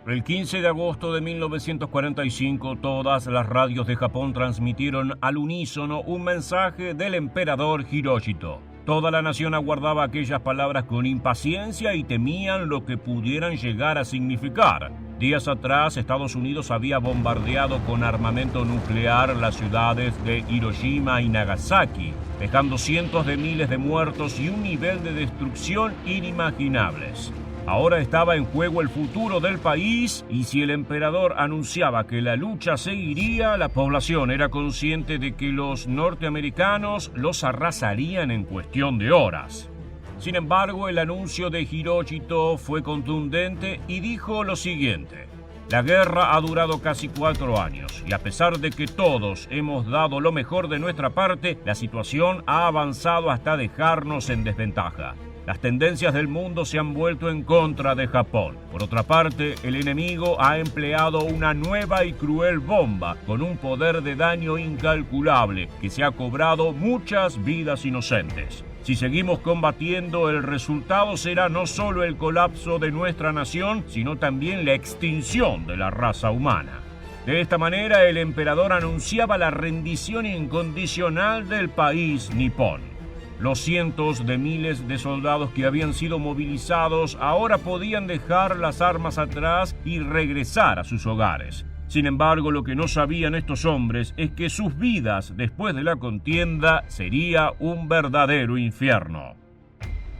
El 15 de agosto de 1945, todas las radios de Japón transmitieron al unísono un mensaje del emperador Hirohito. Toda la nación aguardaba aquellas palabras con impaciencia y temían lo que pudieran llegar a significar. Días atrás, Estados Unidos había bombardeado con armamento nuclear las ciudades de Hiroshima y Nagasaki, dejando cientos de miles de muertos y un nivel de destrucción inimaginables. Ahora estaba en juego el futuro del país y si el emperador anunciaba que la lucha seguiría, la población era consciente de que los norteamericanos los arrasarían en cuestión de horas. Sin embargo, el anuncio de Hirohito fue contundente y dijo lo siguiente: la guerra ha durado casi 4 años y a pesar de que todos hemos dado lo mejor de nuestra parte, la situación ha avanzado hasta dejarnos en desventaja. Las tendencias del mundo se han vuelto en contra de Japón. Por otra parte, el enemigo ha empleado una nueva y cruel bomba con un poder de daño incalculable que se ha cobrado muchas vidas inocentes. Si seguimos combatiendo, el resultado será no solo el colapso de nuestra nación, sino también la extinción de la raza humana. De esta manera, el emperador anunciaba la rendición incondicional del país nipón. Los cientos de miles de soldados que habían sido movilizados ahora podían dejar las armas atrás y regresar a sus hogares. Sin embargo, lo que no sabían estos hombres es que sus vidas después de la contienda sería un verdadero infierno.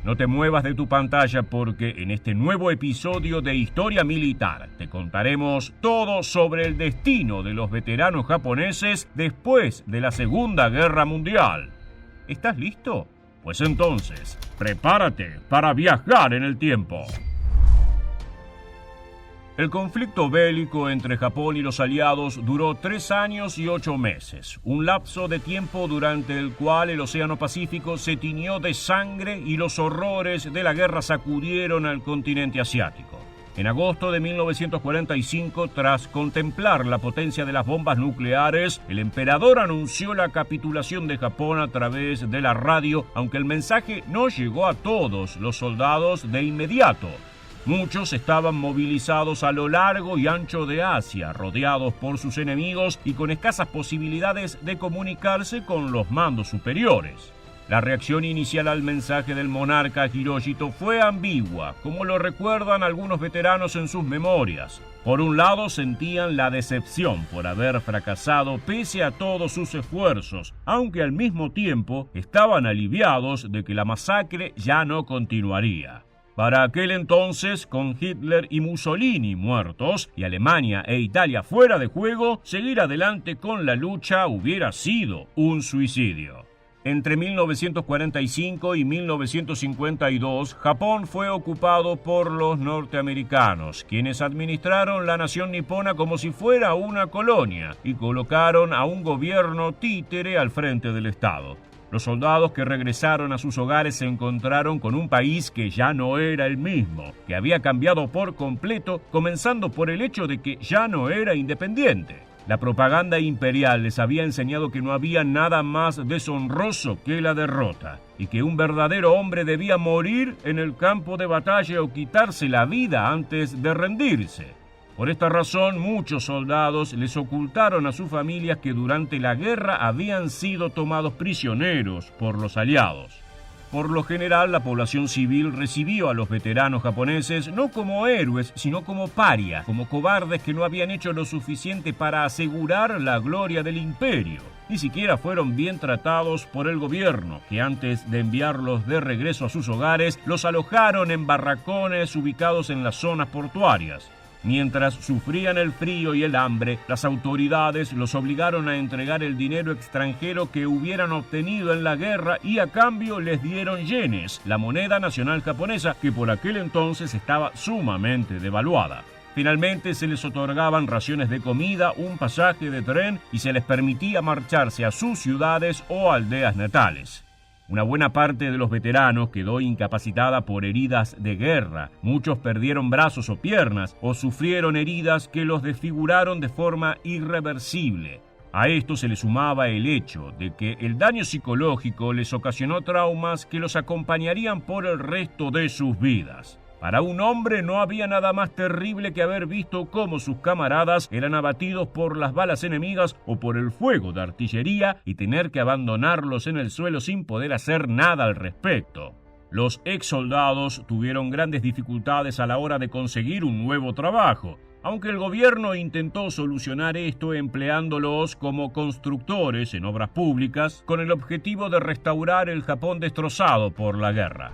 No te muevas de tu pantalla porque en este nuevo episodio de Historia Militar te contaremos todo sobre el destino de los veteranos japoneses después de la Segunda Guerra Mundial. ¿Estás listo? Pues entonces, prepárate para viajar en el tiempo. El conflicto bélico entre Japón y los aliados duró 3 años y 8 meses, un lapso de tiempo durante el cual el Océano Pacífico se tiñó de sangre y los horrores de la guerra sacudieron al continente asiático. En agosto de 1945, tras contemplar la potencia de las bombas nucleares, el emperador anunció la capitulación de Japón a través de la radio, aunque el mensaje no llegó a todos los soldados de inmediato. Muchos estaban movilizados a lo largo y ancho de Asia, rodeados por sus enemigos y con escasas posibilidades de comunicarse con los mandos superiores. La reacción inicial al mensaje del monarca Hirohito fue ambigua, como lo recuerdan algunos veteranos en sus memorias. Por un lado, sentían la decepción por haber fracasado pese a todos sus esfuerzos, aunque al mismo tiempo estaban aliviados de que la masacre ya no continuaría. Para aquel entonces, con Hitler y Mussolini muertos y Alemania e Italia fuera de juego, seguir adelante con la lucha hubiera sido un suicidio. Entre 1945 y 1952, Japón fue ocupado por los norteamericanos, quienes administraron la nación nipona como si fuera una colonia y colocaron a un gobierno títere al frente del Estado. Los soldados que regresaron a sus hogares se encontraron con un país que ya no era el mismo, que había cambiado por completo, comenzando por el hecho de que ya no era independiente. La propaganda imperial les había enseñado que no había nada más deshonroso que la derrota y que un verdadero hombre debía morir en el campo de batalla o quitarse la vida antes de rendirse. Por esta razón, muchos soldados les ocultaron a sus familias que durante la guerra habían sido tomados prisioneros por los aliados. Por lo general, la población civil recibió a los veteranos japoneses no como héroes, sino como parias, como cobardes que no habían hecho lo suficiente para asegurar la gloria del imperio. Ni siquiera fueron bien tratados por el gobierno, que antes de enviarlos de regreso a sus hogares, los alojaron en barracones ubicados en las zonas portuarias. Mientras sufrían el frío y el hambre, las autoridades los obligaron a entregar el dinero extranjero que hubieran obtenido en la guerra y a cambio les dieron yenes, la moneda nacional japonesa, que por aquel entonces estaba sumamente devaluada. Finalmente se les otorgaban raciones de comida, un pasaje de tren y se les permitía marcharse a sus ciudades o aldeas natales. Una buena parte de los veteranos quedó incapacitada por heridas de guerra. Muchos perdieron brazos o piernas o sufrieron heridas que los desfiguraron de forma irreversible. A esto se le sumaba el hecho de que el daño psicológico les ocasionó traumas que los acompañarían por el resto de sus vidas. Para un hombre no había nada más terrible que haber visto cómo sus camaradas eran abatidos por las balas enemigas o por el fuego de artillería y tener que abandonarlos en el suelo sin poder hacer nada al respecto. Los ex soldados tuvieron grandes dificultades a la hora de conseguir un nuevo trabajo, aunque el gobierno intentó solucionar esto empleándolos como constructores en obras públicas con el objetivo de restaurar el Japón destrozado por la guerra.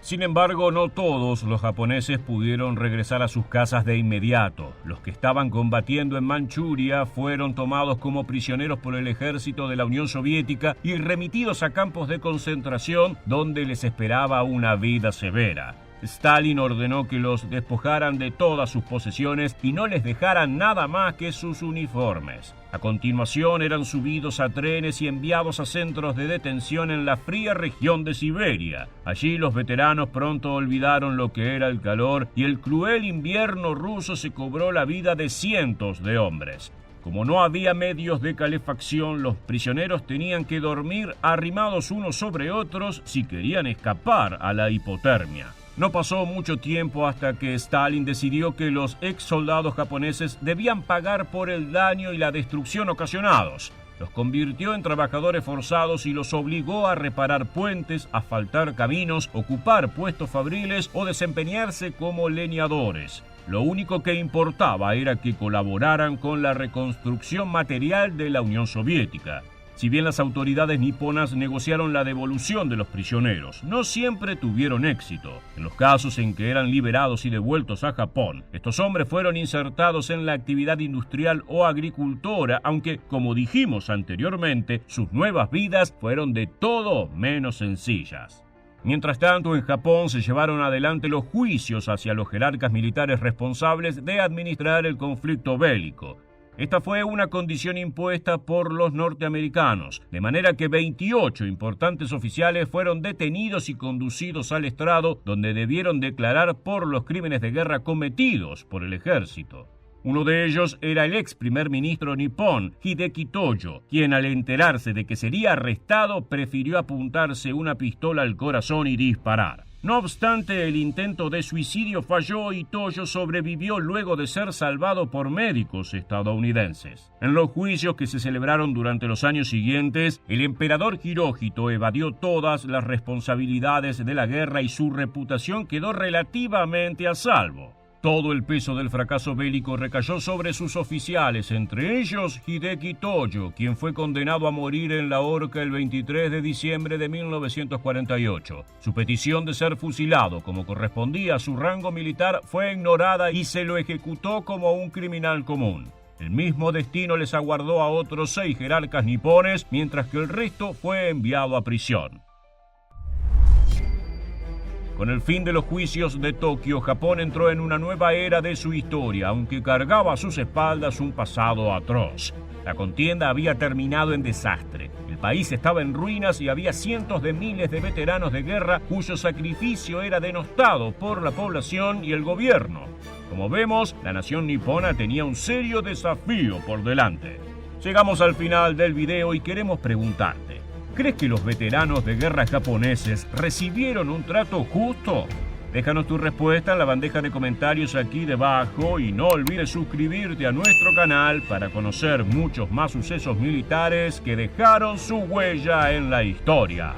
Sin embargo, no todos los japoneses pudieron regresar a sus casas de inmediato. Los que estaban combatiendo en Manchuria fueron tomados como prisioneros por el ejército de la Unión Soviética y remitidos a campos de concentración donde les esperaba una vida severa. Stalin ordenó que los despojaran de todas sus posesiones y no les dejaran nada más que sus uniformes. A continuación eran subidos a trenes y enviados a centros de detención en la fría región de Siberia. Allí los veteranos pronto olvidaron lo que era el calor y el cruel invierno ruso se cobró la vida de cientos de hombres. Como no había medios de calefacción, los prisioneros tenían que dormir arrimados unos sobre otros si querían escapar a la hipotermia. No pasó mucho tiempo hasta que Stalin decidió que los ex soldados japoneses debían pagar por el daño y la destrucción ocasionados. Los convirtió en trabajadores forzados y los obligó a reparar puentes, asfaltar caminos, ocupar puestos fabriles o desempeñarse como leñadores. Lo único que importaba era que colaboraran con la reconstrucción material de la Unión Soviética. Si bien las autoridades niponas negociaron la devolución de los prisioneros, no siempre tuvieron éxito. En los casos en que eran liberados y devueltos a Japón, estos hombres fueron insertados en la actividad industrial o agricultora, aunque, como dijimos anteriormente, sus nuevas vidas fueron de todo menos sencillas. Mientras tanto, en Japón se llevaron adelante los juicios hacia los jerarcas militares responsables de administrar el conflicto bélico. Esta fue una condición impuesta por los norteamericanos, de manera que 28 importantes oficiales fueron detenidos y conducidos al estrado, donde debieron declarar por los crímenes de guerra cometidos por el ejército. Uno de ellos era el ex primer ministro nipón, Hideki Tojo, quien al enterarse de que sería arrestado prefirió apuntarse una pistola al corazón y disparar. No obstante, el intento de suicidio falló y Tojo sobrevivió luego de ser salvado por médicos estadounidenses. En los juicios que se celebraron durante los años siguientes, el emperador Hirohito evadió todas las responsabilidades de la guerra y su reputación quedó relativamente a salvo. Todo el peso del fracaso bélico recayó sobre sus oficiales, entre ellos Hideki Tojo, quien fue condenado a morir en la horca el 23 de diciembre de 1948. Su petición de ser fusilado, como correspondía a su rango militar, fue ignorada y se lo ejecutó como un criminal común. El mismo destino les aguardó a otros 6 jerarcas nipones, mientras que el resto fue enviado a prisión. Con el fin de los juicios de Tokio, Japón entró en una nueva era de su historia, aunque cargaba a sus espaldas un pasado atroz. La contienda había terminado en desastre. El país estaba en ruinas y había cientos de miles de veteranos de guerra cuyo sacrificio era denostado por la población y el gobierno. Como vemos, la nación nipona tenía un serio desafío por delante. Llegamos al final del video y queremos preguntarte: ¿crees que los veteranos de guerra japoneses recibieron un trato justo? Déjanos tu respuesta en la bandeja de comentarios aquí debajo y no olvides suscribirte a nuestro canal para conocer muchos más sucesos militares que dejaron su huella en la historia.